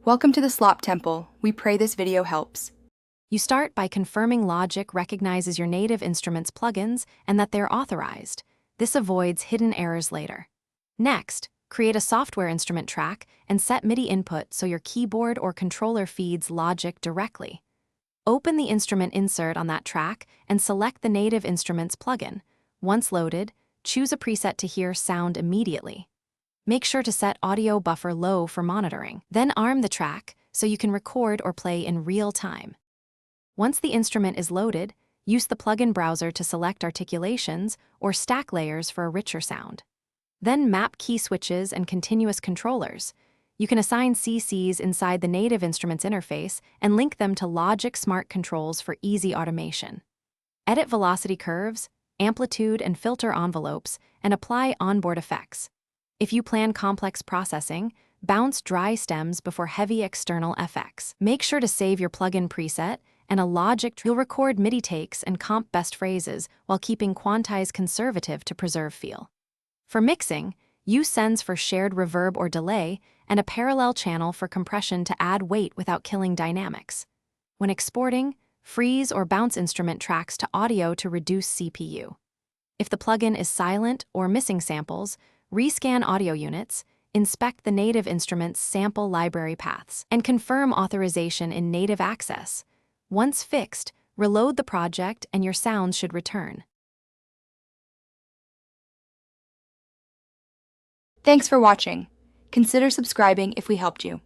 Welcome to the Slop Temple. We pray this video helps. You start by confirming Logic recognizes your native instruments plugins and that they're authorized. This avoids hidden errors later. Next, create a software instrument track and set MIDI input so your keyboard or controller feeds Logic directly. Open the instrument insert on that track and select the native instruments plugin. Once loaded, choose a preset to hear sound immediately. Make sure to set audio buffer low for monitoring. Then arm the track so you can record or play in real time. Once the instrument is loaded, use the plugin browser to select articulations or stack layers for a richer sound. Then map key switches and continuous controllers. You can assign CCs inside the native instruments interface and link them to Logic Smart Controls for easy automation. Edit velocity curves, amplitude and filter envelopes, and apply onboard effects. If you plan complex processing, bounce dry stems before heavy external effects. Make sure to save your plugin preset and a Logic. You'll record MIDI takes and comp best phrases while keeping quantize conservative to preserve feel. For mixing, use sends for shared reverb or delay and a parallel channel for compression to add weight without killing dynamics. When exporting, freeze or bounce instrument tracks to audio to reduce CPU. If the plugin is silent or missing samples, rescan audio units, inspect the native instrument's sample library paths, and confirm authorization in native access. Once fixed, reload the project and your sounds should return. Thanks for watching. Consider subscribing if we helped you.